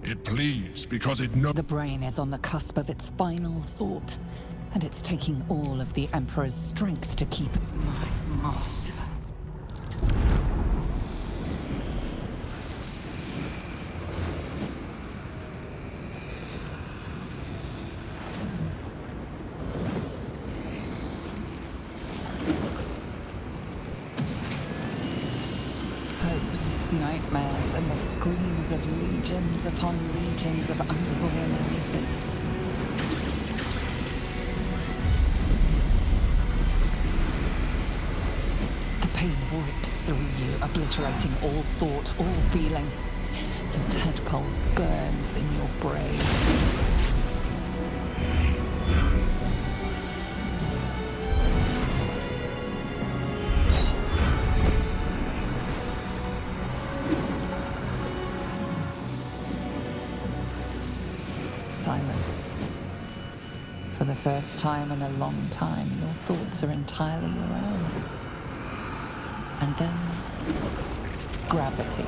It pleads because it knows. The brain is on the cusp of its final thought, and it's taking all of the Emperor's strength to keep my master. Hopes, nightmares, and the screams of legions upon legions of unborn aphits. The pain rips through you, obliterating all thought, all feeling. Your tadpole burns in your brain. Silence. For the first time in a long time, your thoughts are entirely your own. And then, gravity.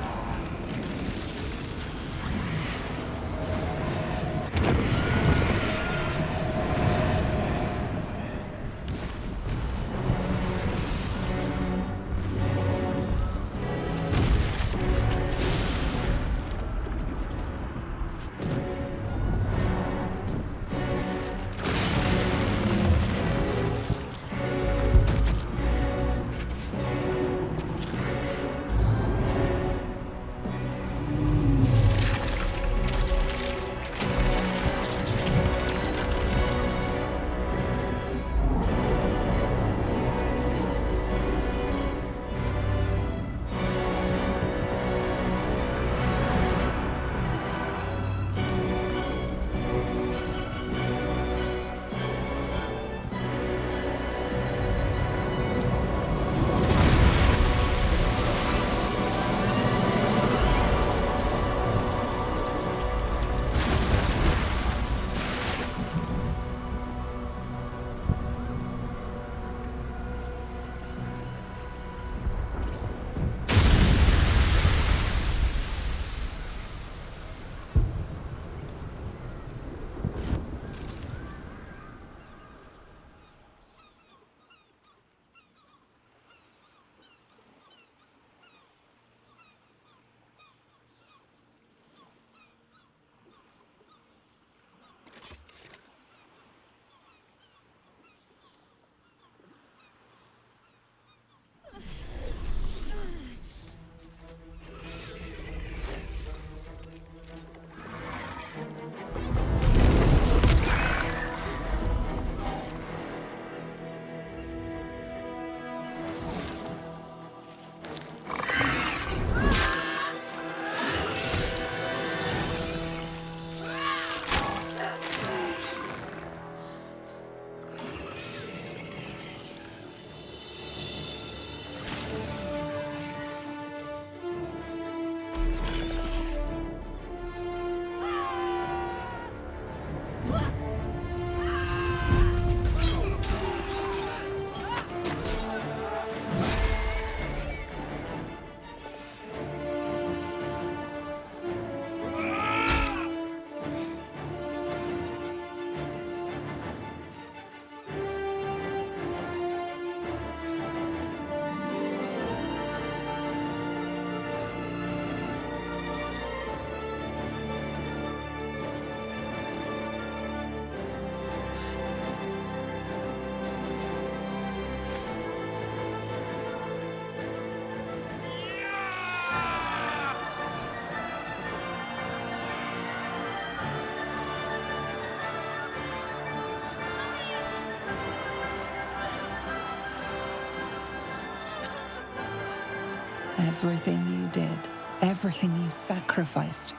Everything you did, everything you sacrificed,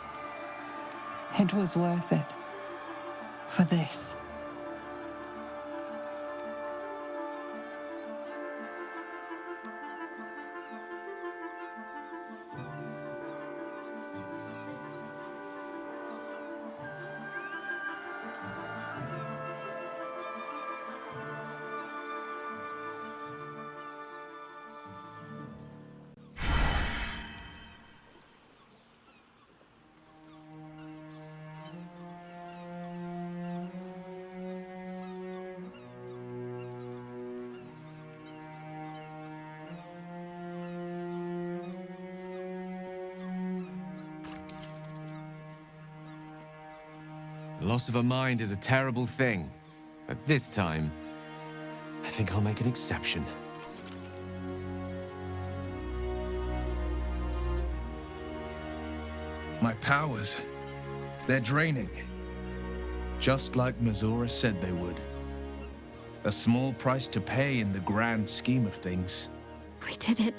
it was worth it. For this. The loss of a mind is a terrible thing, but this time, I think I'll make an exception. My powers, they're draining. Just like Mazora said they would. A small price to pay in the grand scheme of things. We did it.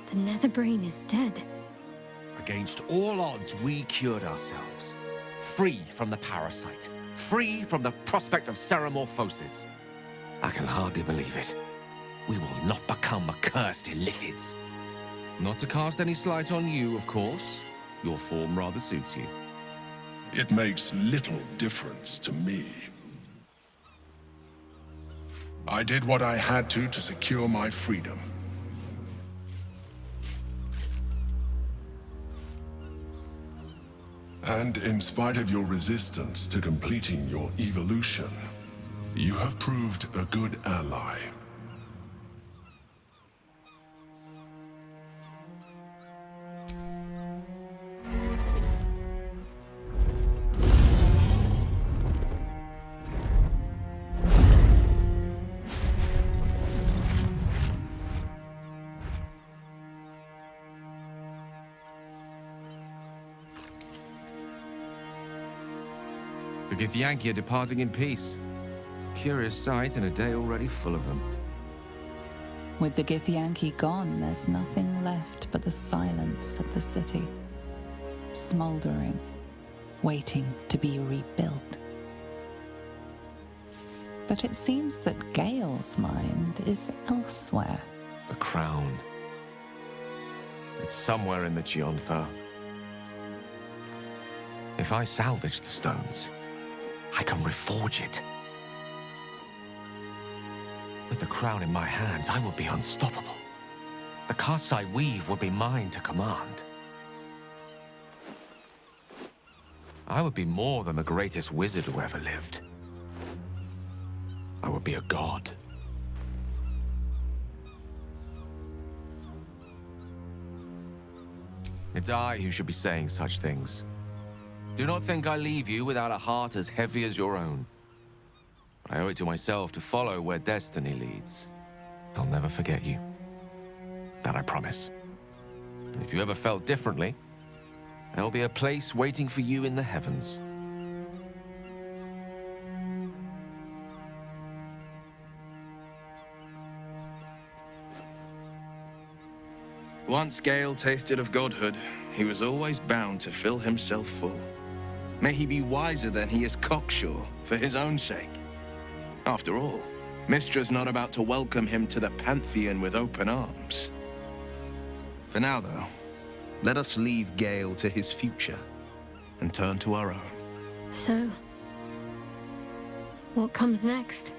The Netherbrain is dead. Against all odds, we cured ourselves. Free from the parasite. Free from the prospect of ceramorphosis. I can hardly believe it. We will not become accursed Illithids. Not to cast any slight on you, of course. Your form rather suits you. It makes little difference to me. I did what I had to secure my freedom. And in spite of your resistance to completing your evolution, you have proved a good ally. The Githyanki are departing in peace. Curious sight in a day already full of them. With the Githyanki gone, there's nothing left but the silence of the city. Smouldering, waiting to be rebuilt. But it seems that Gale's mind is elsewhere. The crown. It's somewhere in the Giontha. If I salvage the stones, I can reforge it. With the crown in my hands, I would be unstoppable. The casts I weave would be mine to command. I would be more than the greatest wizard who ever lived. I would be a god. It's I who should be saying such things. Do not think I leave you without a heart as heavy as your own. But I owe it to myself to follow where destiny leads. I'll never forget you. That I promise. And if you ever felt differently, there'll be a place waiting for you in the heavens. Once Gale tasted of godhood, he was always bound to fill himself full. May he be wiser than he is cocksure, for his own sake. After all, Mystra's not about to welcome him to the Pantheon with open arms. For now, though, let us leave Gale to his future and turn to our own. So, what comes next?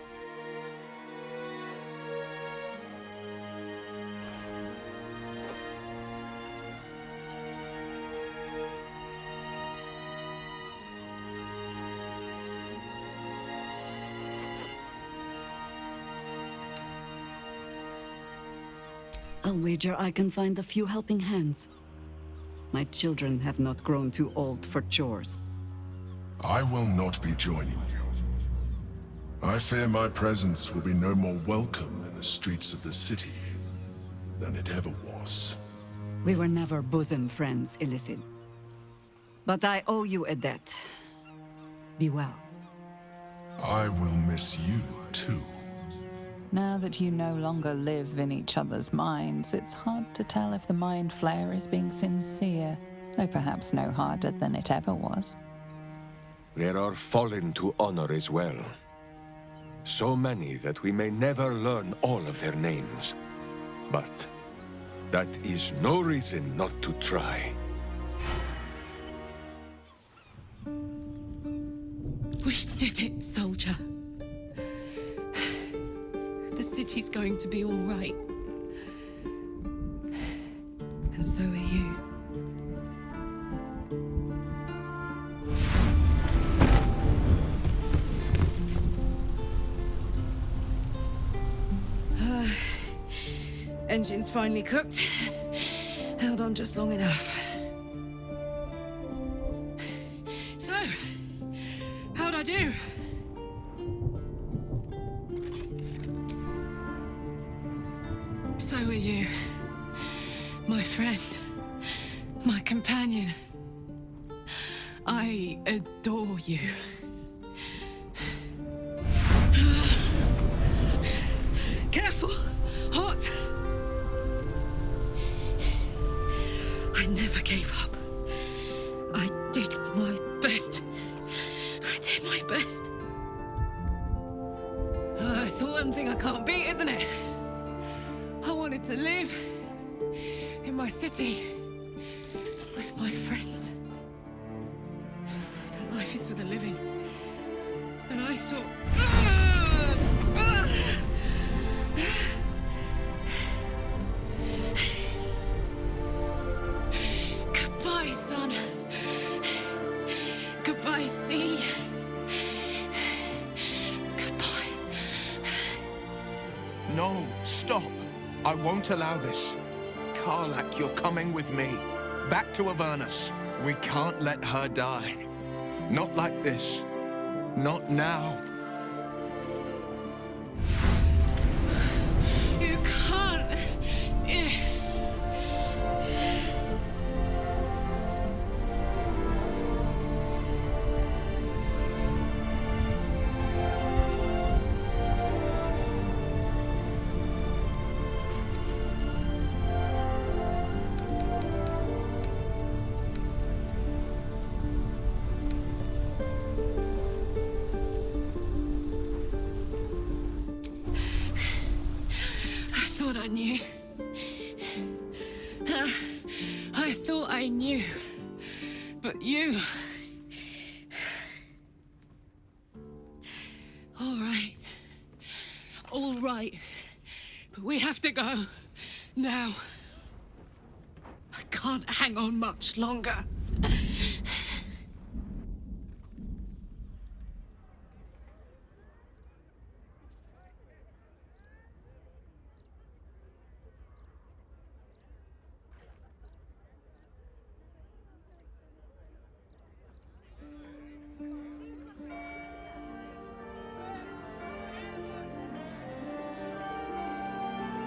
I'll wager I can find a few helping hands. My children have not grown too old for chores. I will not be joining you. I fear my presence will be no more welcome in the streets of the city than it ever was. We were never bosom friends, Illithid. But I owe you a debt. Be well. I will miss you, too. Now that you no longer live in each other's minds, it's hard to tell if the mind flare is being sincere, though perhaps no harder than it ever was. There are fallen to honor as well. So many that we may never learn all of their names. But that is no reason not to try. We did it, soldier. The city's going to be all right. And so are you. Engine's finally cooked. Held on just long enough. So, I do. So are you. My friend. My companion. I adore you. Careful! Hot! I never gave up. I did my best. I did my best. It's the one thing I can't beat, isn't it? I wanted to live in my city with my friends. But life is for the living. And I saw... Goodbye, son. Goodbye, sea. Goodbye. No, stop. I won't allow this. Karlak, you're coming with me. Back to Avernus. We can't let her die. Not like this. Not now. You can't. I thought I knew. I thought I knew. But you... All right. All right. But we have to go. Now. I can't hang on much longer.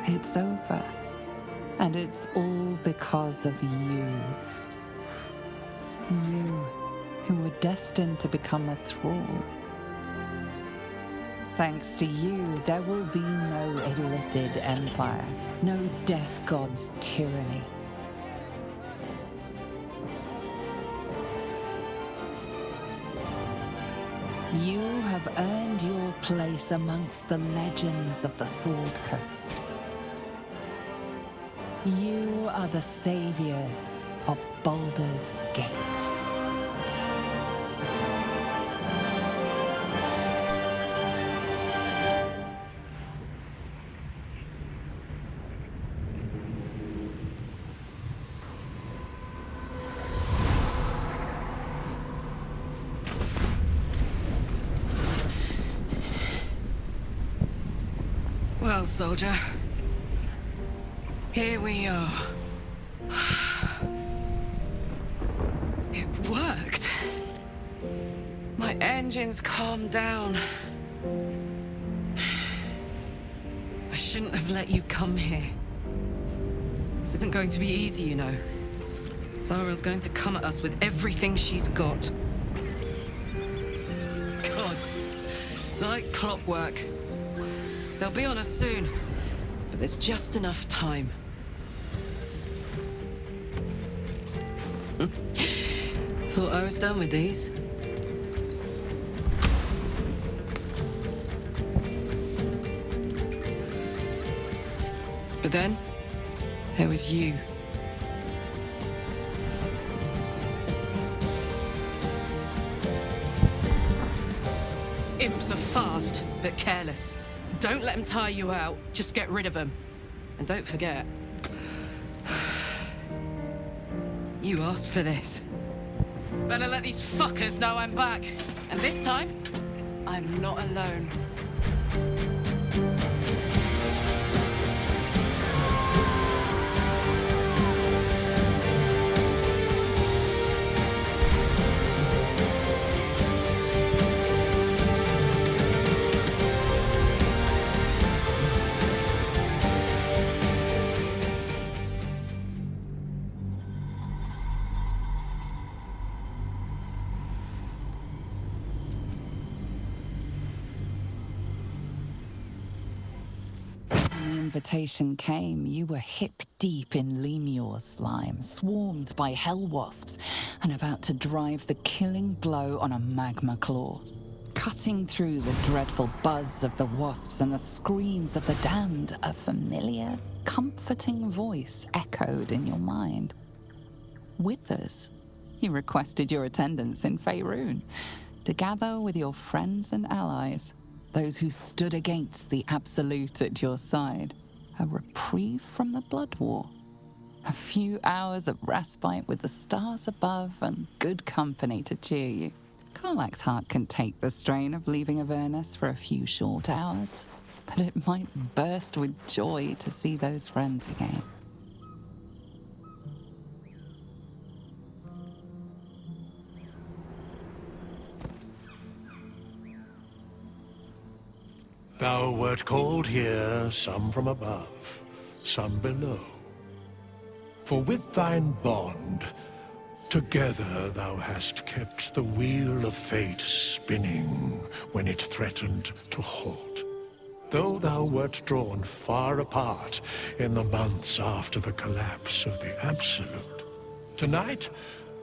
It's over. And it's all because of you. You, who were destined to become a thrall. Thanks to you, there will be no Illithid empire, no death god's tyranny. You have earned your place amongst the legends of the Sword Coast. You are the saviors of Baldur's Gate. Well, soldier. Here we are. It worked. My engines calmed down. I shouldn't have let you come here. This isn't going to be easy, you know. Zariel's going to come at us with everything she's got. Gods. Like clockwork. They'll be on us soon, but there's just enough time. Thought I was done with these. But then, there was you. Imps are fast, but careless. Don't let them tire you out, just get rid of them. And don't forget, you asked for this. Better let these fuckers know I'm back. And this time, I'm not alone. invitation came, you were hip-deep in Lemur's slime, swarmed by hell wasps, and about to drive the killing blow on a magma claw. Cutting through the dreadful buzz of the wasps and the screams of the damned, a familiar, comforting voice echoed in your mind. Withers, he requested your attendance in Faerun, to gather with your friends and allies, those who stood against the Absolute at your side. A reprieve from the Blood War. A few hours of respite with the stars above and good company to cheer you. Karlach's heart can take the strain of leaving Avernus for a few short hours, but it might burst with joy to see those friends again. Thou wert called here, some from above, some below. For with thine bond, together thou hast kept the wheel of fate spinning when it threatened to halt. Though thou wert drawn far apart in the months after the collapse of the Absolute, tonight,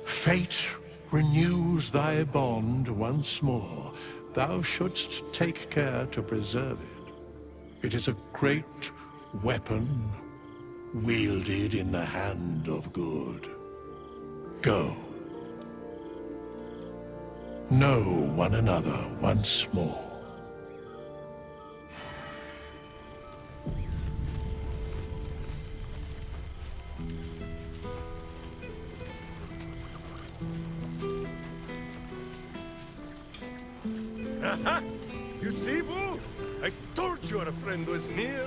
fate renews thy bond once more. Thou shouldst take care to preserve it. It is a great weapon, wielded in the hand of good. Go. Know one another once more. Aha! You see, Boo? I told you our friend was near.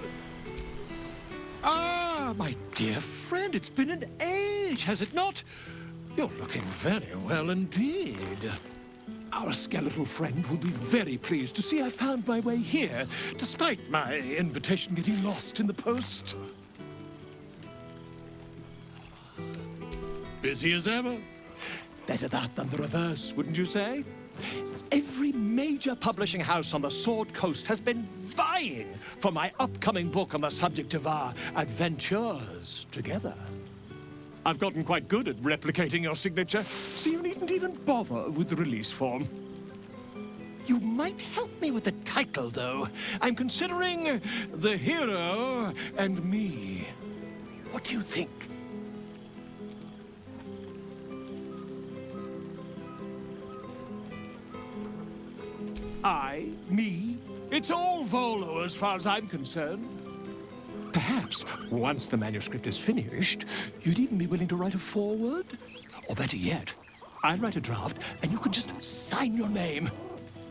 Ah, my dear friend, it's been an age, has it not? You're looking very well indeed. Our skeletal friend will be very pleased to see I found my way here, despite my invitation getting lost in the post. Busy as ever. Better that than the reverse, wouldn't you say? Every major publishing house on the Sword Coast has been vying for my upcoming book on the subject of our adventures together. I've gotten quite good at replicating your signature, so you needn't even bother with the release form. You might help me with the title, though. I'm considering The Hero and Me. What do you think? Me. It's all Volo as far as I'm concerned. Perhaps, once the manuscript is finished, you'd even be willing to write a foreword? Or better yet, I'll write a draft and you can just sign your name.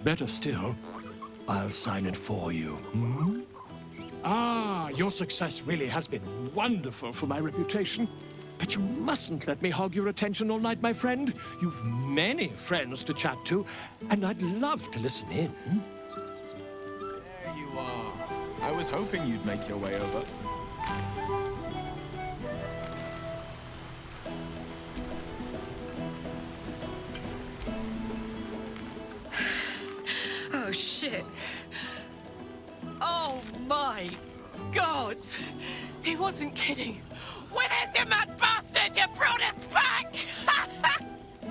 Better still, I'll sign it for you. Hmm? Ah, your success really has been wonderful for my reputation. But you mustn't let me hog your attention all night, my friend. You've many friends to chat to, and I'd love to listen in. There you are. I was hoping you'd make your way over. Oh, shit. Oh, my God. He wasn't kidding. Withers, you mad bastard! You brought us back!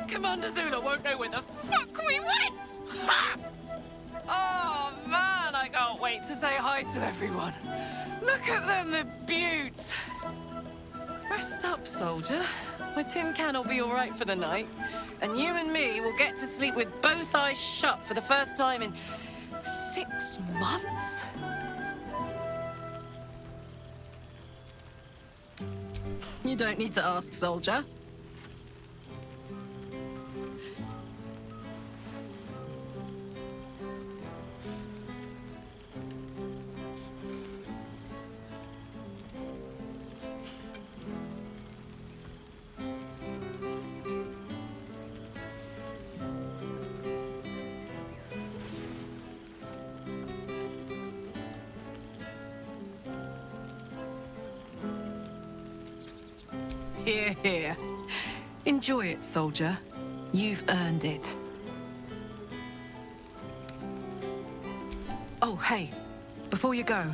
Commander Zula won't know where the fuck we went! Oh, man, I can't wait to say hi to everyone. Look at them, the beauts. Rest up, soldier. My tin can will be all right for the night. And you and me will get to sleep with both eyes shut for the first time in 6 months? You don't need to ask, soldier. Here, here. Enjoy it, soldier. You've earned it. Oh, hey. Before you go,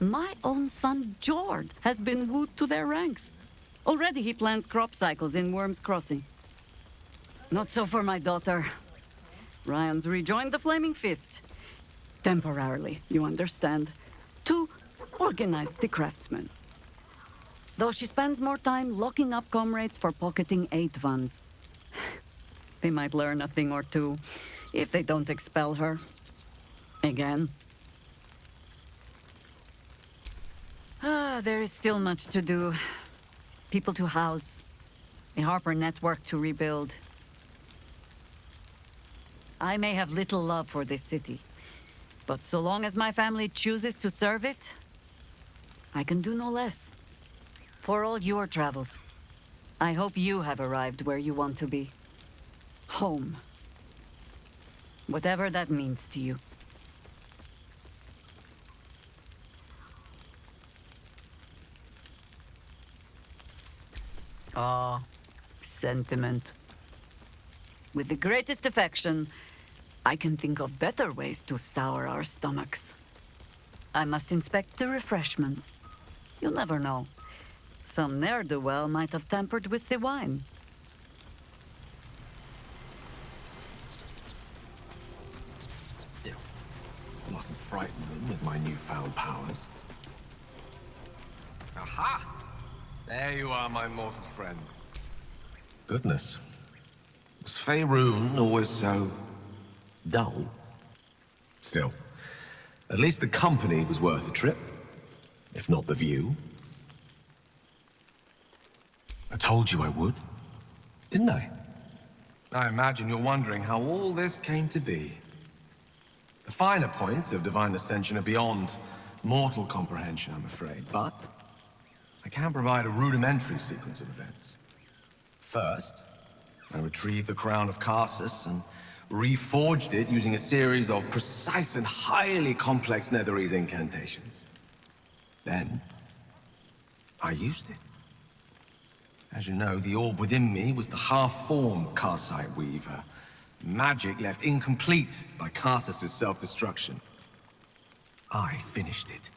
My own son, Jord, has been wooed to their ranks. Already he plans crop cycles in Worm's Crossing. Not so for my daughter. Ryan's rejoined the Flaming Fist. Temporarily, you understand. To organize the craftsmen. Though she spends more time locking up comrades for pocketing aid funds. They might learn a thing or two, if they don't expel her. Again. There is still much to do. People to house. A Harper network to rebuild. I may have little love for this city, but so long as my family chooses to serve it, I can do no less. For all your travels, I hope you have arrived where you want to be. Home. Whatever that means to you. Ah, sentiment. With the greatest affection, I can think of better ways to sour our stomachs. I must inspect the refreshments. You'll never know. Some ne'er-do-well might have tampered with the wine. Still, I mustn't frighten them with my newfound powers. Aha! There you are, my mortal friend. Goodness. Was Faerun always so dull? Still, at least the company was worth the trip, if not the view. I told you I would, didn't I? I imagine you're wondering how all this came to be. The finer points of divine ascension are beyond mortal comprehension, I'm afraid, but I can provide a rudimentary sequence of events. First, I retrieved the crown of Karsus and reforged it using a series of precise and highly complex Netherese incantations. Then, I used it. As you know, the orb within me was the half-formed Karsite Weaver. Magic left incomplete by Karsus' self-destruction. I finished it.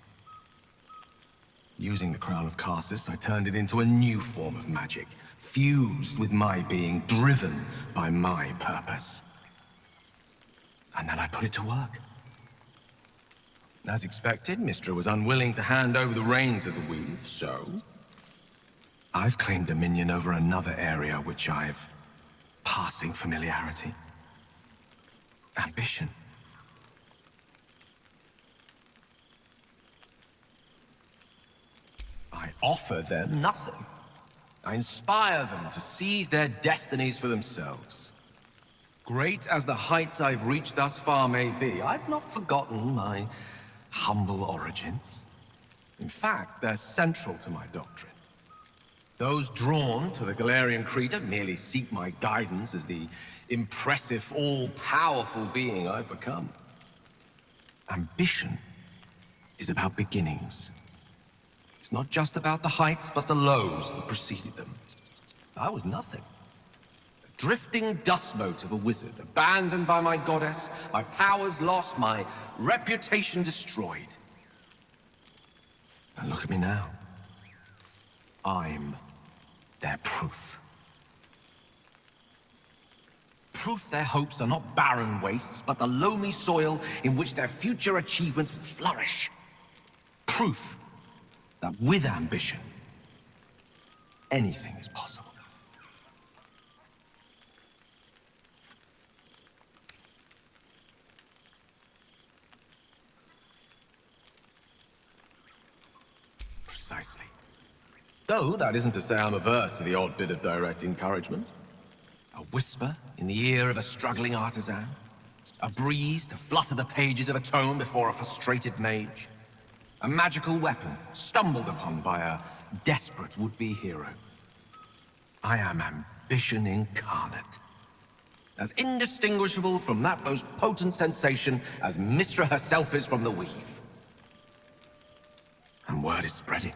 Using the crown of Karsus, I turned it into a new form of magic, fused with my being, driven by my purpose. And then I put it to work. As expected, Mystra was unwilling to hand over the reins of the weave, so I've claimed dominion over another area which I've passing familiarity. Ambition. I offer them nothing. I inspire them to seize their destinies for themselves. Great as the heights I've reached thus far may be, I've not forgotten my humble origins. In fact, they're central to my doctrine. Those drawn to the Galarian Creed merely seek my guidance as the impressive, all-powerful being I've become. Ambition is about beginnings. It's not just about the heights, but the lows that preceded them. I was nothing. A drifting dust mote of a wizard, abandoned by my goddess, my powers lost, my reputation destroyed. And look at me now. I'm their proof. Proof their hopes are not barren wastes, but the loamy soil in which their future achievements will flourish. Proof that with ambition, anything is possible. Precisely. Though that isn't to say I'm averse to the odd bit of direct encouragement. A whisper in the ear of a struggling artisan. A breeze to flutter the pages of a tome before a frustrated mage. A magical weapon stumbled upon by a desperate would-be hero. I am ambition incarnate. As indistinguishable from that most potent sensation as Mystra herself is from the weave. And word is spreading.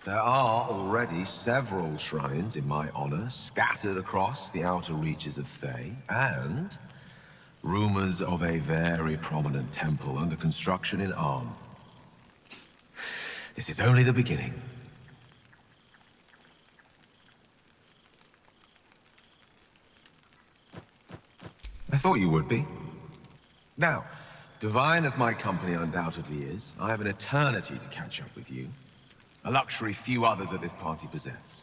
There are already several shrines in my honor scattered across the outer reaches of Thay, and Rumors of a very prominent temple under construction in Arm. This is only the beginning. I thought you would be. Now, divine as my company undoubtedly is, I have an eternity to catch up with you. A luxury few others at this party possess.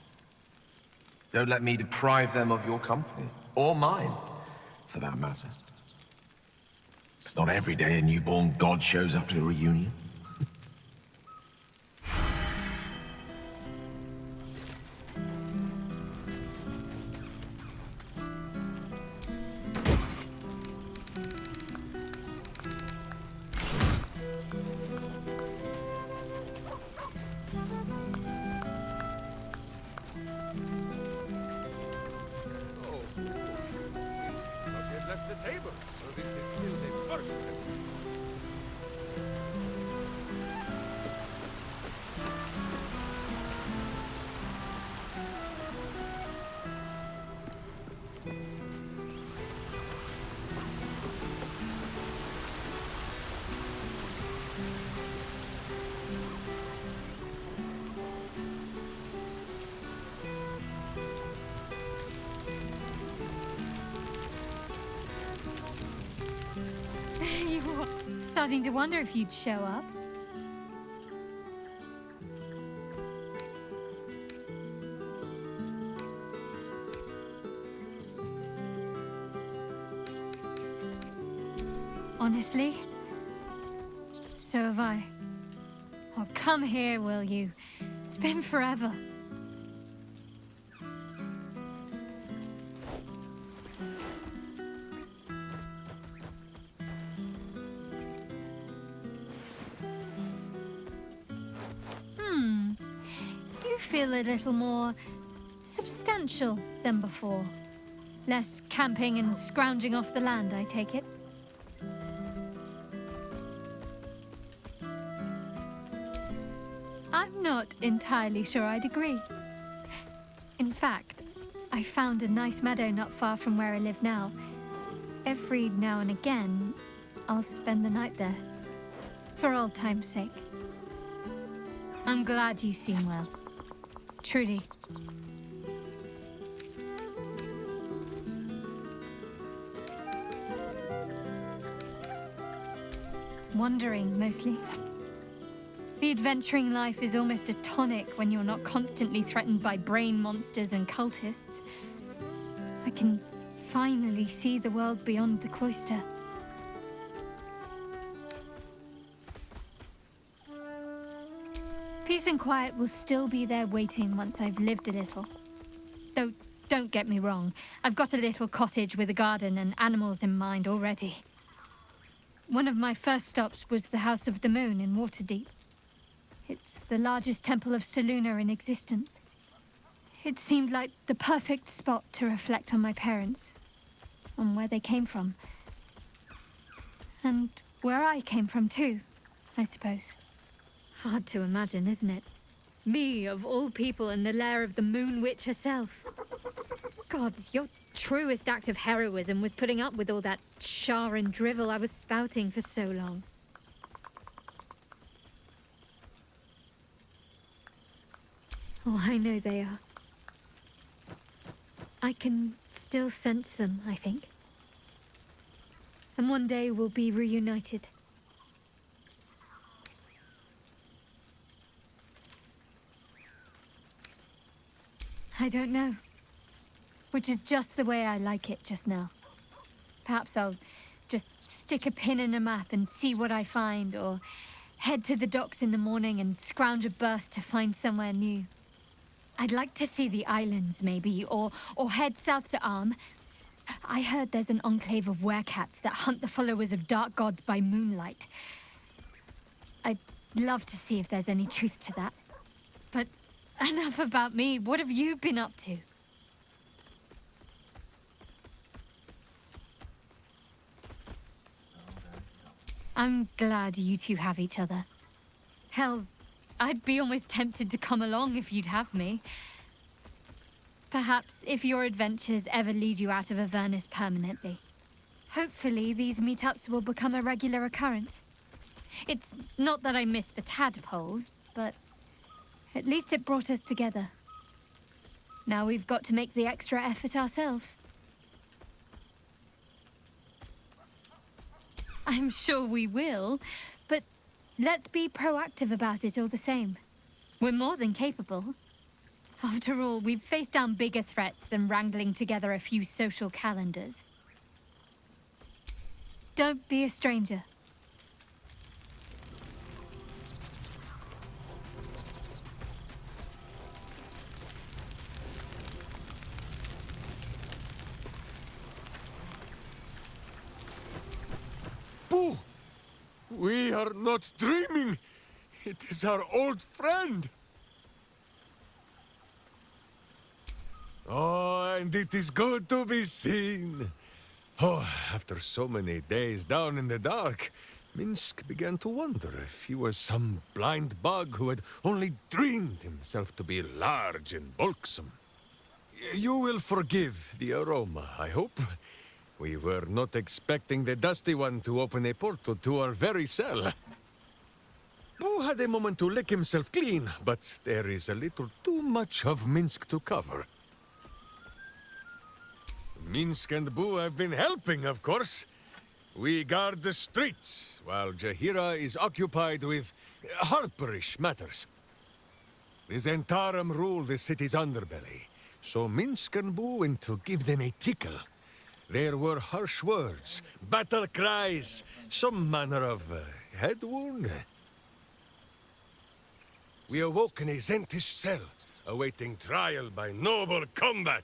Don't let me deprive them of your company, or mine, for that matter. It's not every day a newborn god shows up to the reunion. You were starting to wonder if you'd show up. Honestly, so have I. Oh, come here, will you? It's been forever. You feel a little more substantial than before. Less camping and scrounging off the land, I take it. I'm not entirely sure I'd agree. In fact, I found a nice meadow not far from where I live now. Every now and again, I'll spend the night there. For old time's sake. I'm glad you seem well. Trudy. Wandering, mostly. The adventuring life is almost a tonic when you're not constantly threatened by brain monsters and cultists. I can finally see the world beyond the cloister. Peace and quiet will still be there waiting once I've lived a little. Though, don't get me wrong, I've got a little cottage with a garden and animals in mind already. One of my first stops was the House of the Moon in Waterdeep. It's the largest temple of Selûne in existence. It seemed like the perfect spot to reflect on my parents, on where they came from. And where I came from too, I suppose. Hard to imagine, isn't it? Me, of all people, in the lair of the Moon Witch herself. God, your truest act of heroism was putting up with all that char and drivel I was spouting for so long. Oh, I know they are. I can still sense them, I think. And one day we'll be reunited. I don't know. Which is just the way I like it just now. Perhaps I'll just stick a pin in a map and see what I find, or head to the docks in the morning and scrounge a berth to find somewhere new. I'd like to see the islands, maybe, or head south to Arm. I heard there's an enclave of werecats that hunt the followers of dark gods by moonlight. I'd love to see if there's any truth to that. But enough about me. What have you been up to? I'm glad you two have each other. Hells, I'd be almost tempted to come along if you'd have me. Perhaps if your adventures ever lead you out of Avernus permanently. Hopefully, these meetups will become a regular occurrence. It's not that I miss the tadpoles, but at least it brought us together. Now we've got to make the extra effort ourselves. I'm sure we will, but let's be proactive about it all the same. We're more than capable. After all, we've faced down bigger threats than wrangling together a few social calendars. Don't be a stranger. Boo! We are not dreaming! It is our old friend! Oh, and it is good to be seen. Oh, after so many days down in the dark, Minsk began to wonder if he was some blind bug who had only dreamed himself to be large and bulksome. You will forgive the aroma, I hope. We were not expecting the Dusty One to open a portal to our very cell. Boo had a moment to lick himself clean, but there is a little too much of Minsk to cover. Minsk and Boo have been helping, of course. We guard the streets, while Jahira is occupied with harperish matters. The Zentarum rule the city's underbelly, so Minsk and Boo went to give them a tickle. There were harsh words, battle cries, some manner of head wound. We awoke in a Zentish cell, awaiting trial by noble combat.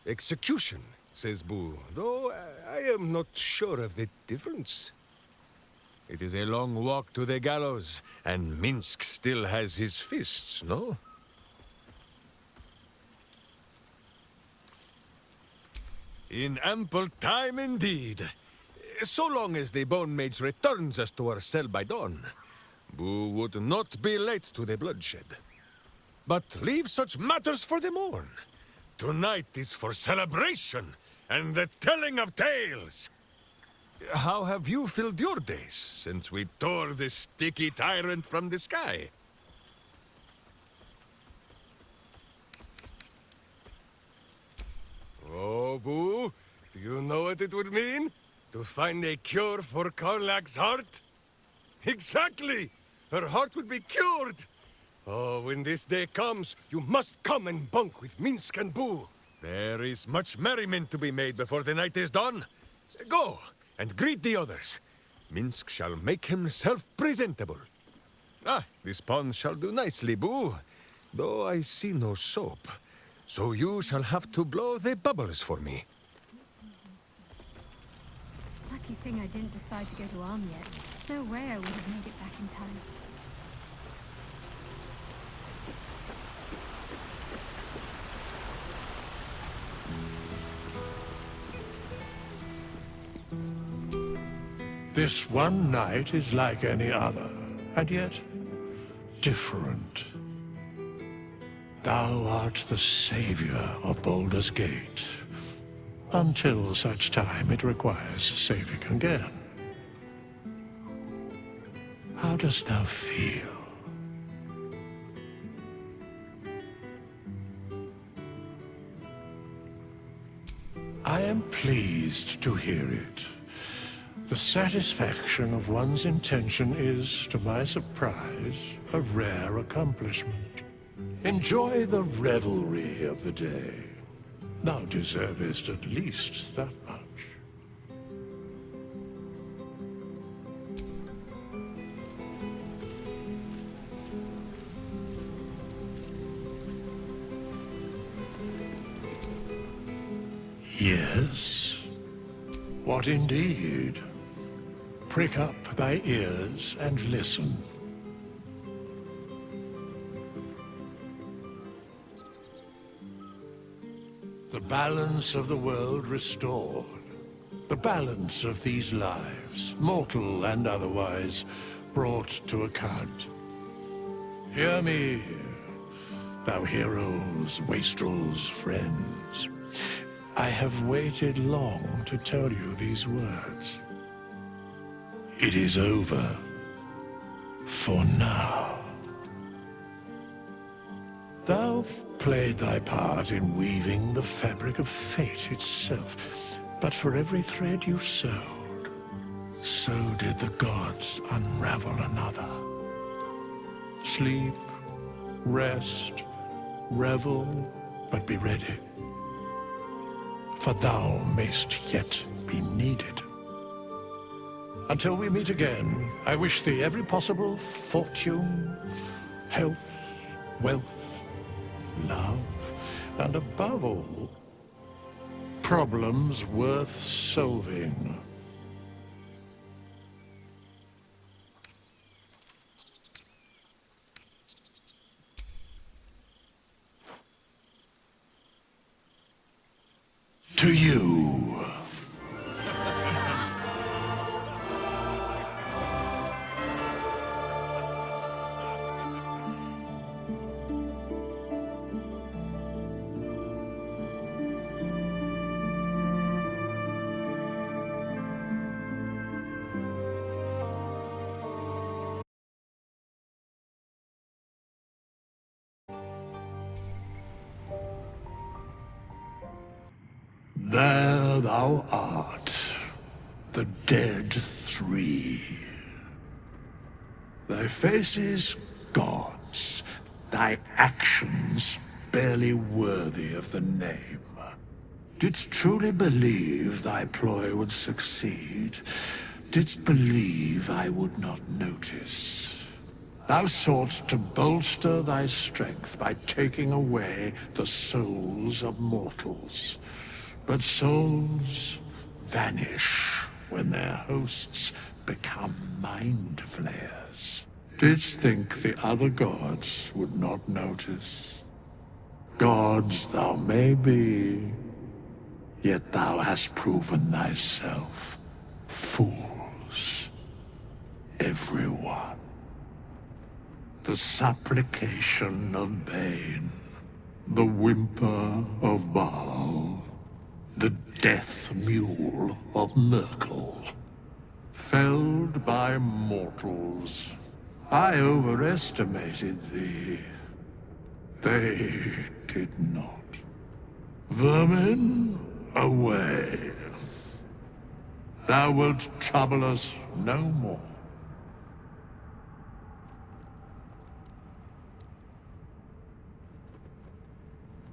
Execution, says Boo, though I am not sure of the difference. It is a long walk to the gallows, and Minsk still has his fists, no? In ample time indeed. So long as the Bone Mage returns us to our cell by dawn, Boo would not be late to the bloodshed. But leave such matters for the morn. Tonight is for celebration and the telling of tales. How have you filled your days since we tore the sticky tyrant from the sky? Oh, Boo, do you know what it would mean? To find a cure for Karlach's heart? Exactly! Her heart would be cured! Oh, when this day comes, you must come and bunk with Minsk and Boo. There is much merriment to be made before the night is done. Go, and greet the others. Minsk shall make himself presentable. Ah, this pond shall do nicely, Boo. Though I see no soap. So you shall have to blow the bubbles for me. Lucky thing I didn't decide to go to Arm yet. No way I would have made it back in time. This one night is like any other, and yet different. Thou art the savior of Baldur's Gate, until such time it requires saving again. How dost thou feel? I am pleased to hear it. The satisfaction of one's intention is, to my surprise, a rare accomplishment. Enjoy the revelry of the day. Thou deservest at least that much. Yes? What indeed? Prick up thy ears and listen. The balance of the world restored. The balance of these lives, mortal and otherwise, brought to account. Hear me, thou heroes, wastrels, friends. I have waited long to tell you these words. It is over. For now. Thou played thy part in weaving the fabric of fate itself, but for every thread you sewed, so did the gods unravel another. Sleep, rest, revel, but be ready, for thou mayst yet be needed. Until we meet again, I wish thee every possible fortune, health, wealth, love, and above all, problems worth solving. To you. There thou art, the dead three. Thy faces gods, thy actions barely worthy of the name. Didst truly believe thy ploy would succeed? Didst believe I would not notice? Thou soughtst to bolster thy strength by taking away the souls of mortals. But souls vanish when their hosts become mind flayers. Didst think the other gods would not notice? Gods thou may be, yet thou hast proven thyself fools. Everyone. The supplication of Bane, the whimper of Baal, the death mule of Merkel. Felled by mortals. I overestimated thee. They did not. Vermin, away. Thou wilt trouble us no more.